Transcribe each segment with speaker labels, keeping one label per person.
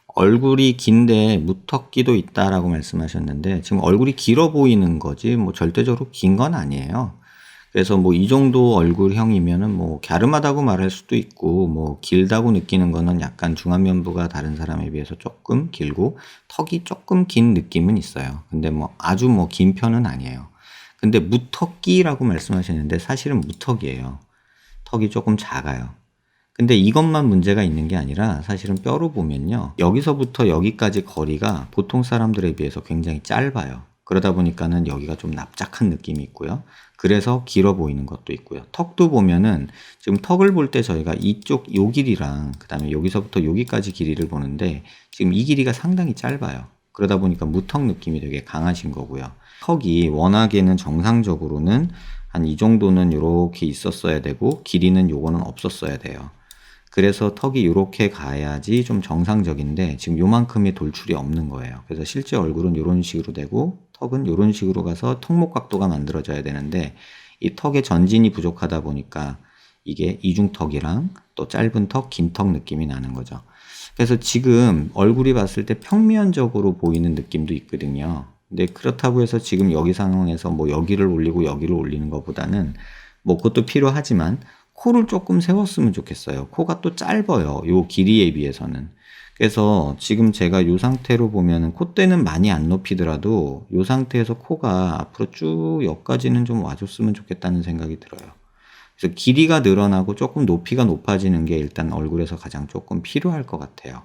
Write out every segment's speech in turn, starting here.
Speaker 1: 얼굴이 긴데 무턱기도 있다라고 말씀하셨는데, 지금 얼굴이 길어 보이는 거지 뭐 절대적으로 긴 건 아니에요. 그래서 뭐 이 정도 얼굴형이면은 뭐 갸름하다고 말할 수도 있고, 뭐 길다고 느끼는 거는 약간 중안면부가 다른 사람에 비해서 조금 길고 턱이 조금 긴 느낌은 있어요. 근데 뭐 아주 뭐 긴 편은 아니에요. 근데 무턱기라고 말씀하셨는데 사실은 무턱이에요. 턱이 조금 작아요. 근데 이것만 문제가 있는 게 아니라 사실은 뼈로 보면요, 여기서부터 여기까지 거리가 보통 사람들에 비해서 굉장히 짧아요. 그러다 보니까는 여기가 좀 납작한 느낌이 있고요. 그래서 길어 보이는 것도 있고요. 턱도 보면은 지금 턱을 볼 때 저희가 이쪽 요 길이랑 그다음에 여기서부터 여기까지 길이를 보는데 지금 이 길이가 상당히 짧아요. 그러다 보니까 무턱 느낌이 되게 강하신 거고요. 턱이 워낙에는 정상적으로는 한 이 정도는 이렇게 있었어야 되고 길이는 요거는 없었어야 돼요. 그래서 턱이 이렇게 가야지 좀 정상적인데 지금 요만큼의 돌출이 없는 거예요. 그래서 실제 얼굴은 이런 식으로 되고 턱은 이런 식으로 가서 턱목 각도가 만들어져야 되는데 이 턱의 전진이 부족하다 보니까 이게 이중턱이랑 또 짧은 턱, 긴 턱 느낌이 나는 거죠. 그래서 지금 얼굴이 봤을 때 평면적으로 보이는 느낌도 있거든요. 근데 그렇다고 해서 지금 여기 상황에서 뭐 여기를 올리고 여기를 올리는 것보다는 뭐 그것도 필요하지만 코를 조금 세웠으면 좋겠어요. 코가 또 짧아요. 요 길이에 비해서는. 그래서 지금 제가 요 상태로 보면은 콧대는 많이 안 높이더라도 요 상태에서 코가 앞으로 쭉 여기까지는 좀 와줬으면 좋겠다는 생각이 들어요. 그래서 길이가 늘어나고 조금 높이가 높아지는 게 일단 얼굴에서 가장 조금 필요할 것 같아요.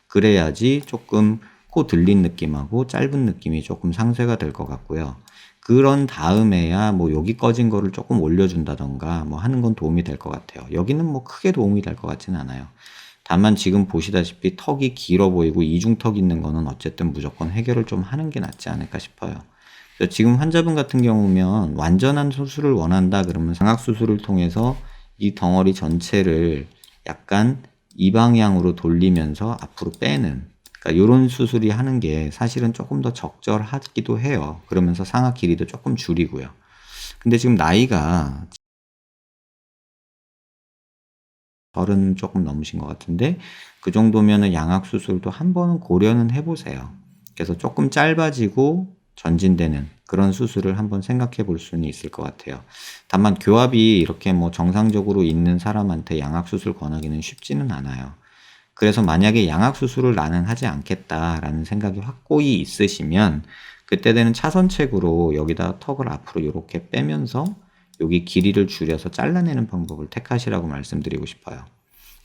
Speaker 1: 그래야지 조금 코 들린 느낌하고 짧은 느낌이 조금 상쇄가 될 것 같고요. 그런 다음에야 뭐 여기 꺼진 거를 조금 올려준다던가 뭐 하는 건 도움이 될 것 같아요. 여기는 뭐 크게 도움이 될 것 같지는 않아요. 다만 지금 보시다시피 턱이 길어 보이고 이중턱 있는 거는 어쨌든 무조건 해결을 좀 하는 게 낫지 않을까 싶어요. 그래서 지금 환자분 같은 경우면 완전한 수술을 원한다 그러면 장악수술을 통해서 이 덩어리 전체를 약간 이 방향으로 돌리면서 앞으로 빼는, 그러니까 이런 수술이 하는 게 사실은 조금 더 적절하기도 해요. 그러면서 상악 길이도 조금 줄이고요. 근데 지금 나이가 30 조금 넘으신 것 같은데 그 정도면은 양악 수술도 한 번은 고려는 해보세요. 그래서 조금 짧아지고 전진되는 그런 수술을 한번 생각해 볼 수는 있을 것 같아요. 다만 교합이 이렇게 뭐 정상적으로 있는 사람한테 양악 수술 권하기는 쉽지는 않아요. 그래서 만약에 양악 수술을 나는 하지 않겠다라는 생각이 확고히 있으시면 그때 되는 차선책으로 여기다 턱을 앞으로 이렇게 빼면서 여기 길이를 줄여서 잘라내는 방법을 택하시라고 말씀드리고 싶어요.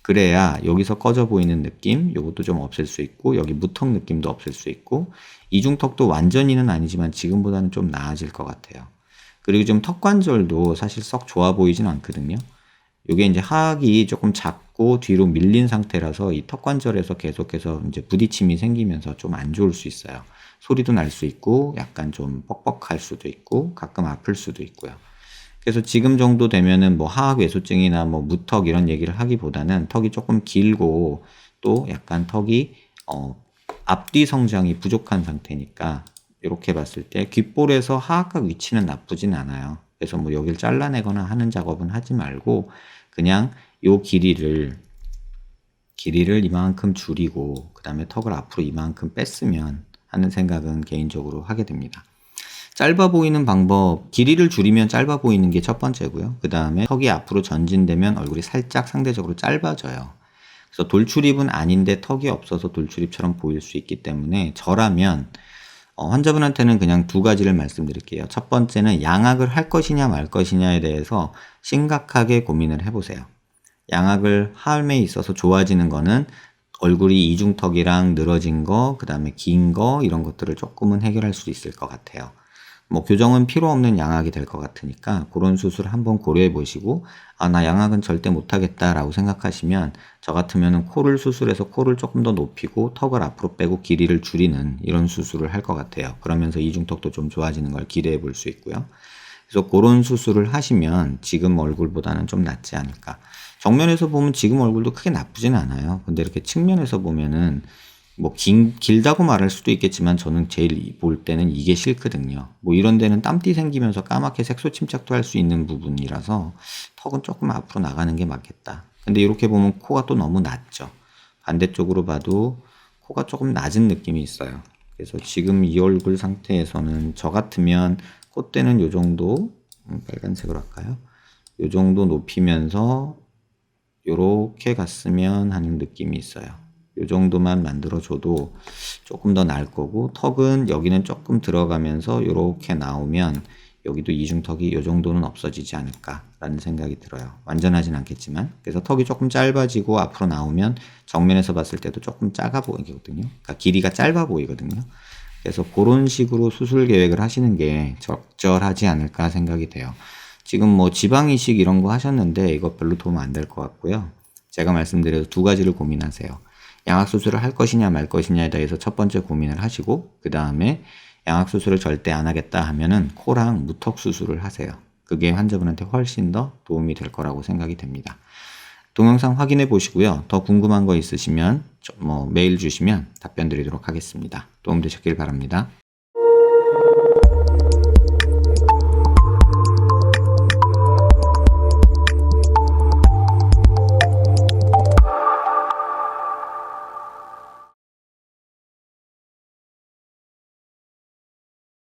Speaker 1: 그래야 여기서 꺼져 보이는 느낌, 요것도 좀 없앨 수 있고 여기 무턱 느낌도 없앨 수 있고 이중턱도 완전히는 아니지만 지금보다는 좀 나아질 것 같아요. 그리고 좀 턱관절도 사실 썩 좋아 보이진 않거든요. 요게 이제 하악이 조금 작고 뒤로 밀린 상태라서 이 턱관절에서 계속해서 이제 부딪힘이 생기면서 좀 안 좋을 수 있어요. 소리도 날 수 있고 약간 좀 뻑뻑할 수도 있고 가끔 아플 수도 있고요. 그래서 지금 정도 되면은 뭐 하악 외소증이나 뭐 무턱 이런 얘기를 하기보다는 턱이 조금 길고 또 약간 턱이 앞뒤 성장이 부족한 상태니까 이렇게 봤을 때 귓볼에서 하악각 위치는 나쁘진 않아요. 그래서 뭐 여기를 잘라내거나 하는 작업은 하지 말고 그냥 요 길이를 이만큼 줄이고 그 다음에 턱을 앞으로 이만큼 뺐으면 하는 생각은 개인적으로 하게 됩니다. 짧아 보이는 방법, 길이를 줄이면 짧아 보이는 게 첫 번째고요. 그 다음에 턱이 앞으로 전진되면 얼굴이 살짝 상대적으로 짧아져요. 그래서 돌출입은 아닌데 턱이 없어서 돌출입처럼 보일 수 있기 때문에 저라면 환자분한테는 그냥 두 가지를 말씀드릴게요. 첫 번째는 양악을 할 것이냐 말 것이냐에 대해서 심각하게 고민을 해보세요. 양악을 함에 있어서 좋아지는 거는 얼굴이 이중턱이랑 늘어진 거, 그 다음에 긴 거 이런 것들을 조금은 해결할 수 있을 것 같아요. 뭐 교정은 필요 없는 양악이 될 것 같으니까 그런 수술 한번 고려해 보시고 나 양악은 절대 못하겠다 라고 생각하시면 저 같으면 코를 수술해서 코를 조금 더 높이고 턱을 앞으로 빼고 길이를 줄이는 이런 수술을 할 것 같아요. 그러면서 이중턱도 좀 좋아지는 걸 기대해 볼 수 있고요. 그래서 그런 수술을 하시면 지금 얼굴보다는 좀 낫지 않을까. 정면에서 보면 지금 얼굴도 크게 나쁘진 않아요. 근데 이렇게 측면에서 보면은 뭐 길다고 말할 수도 있겠지만 저는 제일 볼 때는 이게 싫거든요. 뭐 이런 데는 땀띠 생기면서 까맣게 색소 침착도 할 수 있는 부분이라서 턱은 조금 앞으로 나가는 게 맞겠다. 근데 이렇게 보면 코가 또 너무 낮죠. 반대쪽으로 봐도 코가 조금 낮은 느낌이 있어요. 그래서 지금 이 얼굴 상태에서는 저 같으면 콧대는 요 정도, 빨간색으로 할까요? 요 정도 높이면서 요렇게 갔으면 하는 느낌이 있어요. 요 정도만 만들어줘도 조금 더 나을 거고, 턱은 여기는 조금 들어가면서 요렇게 나오면 여기도 이중턱이 요 정도는 없어지지 않을까라는 생각이 들어요. 완전하진 않겠지만. 그래서 턱이 조금 짧아지고 앞으로 나오면 정면에서 봤을 때도 조금 작아 보이거든요. 그러니까 길이가 짧아 보이거든요. 그래서 그런 식으로 수술 계획을 하시는 게 적절하지 않을까 생각이 돼요. 지금 뭐 지방 이식 이런 거 하셨는데 이거 별로 도움 안 될 것 같고요. 제가 말씀드려도 두 가지를 고민하세요. 양악 수술을 할 것이냐 말 것이냐에 대해서 첫 번째 고민을 하시고, 그 다음에 양악 수술을 절대 안 하겠다 하면은 코랑 무턱 수술을 하세요. 그게 환자분한테 훨씬 더 도움이 될 거라고 생각이 됩니다. 동영상 확인해 보시고요. 더 궁금한 거 있으시면 메일 주시면 답변 드리도록 하겠습니다. 도움 되셨길 바랍니다.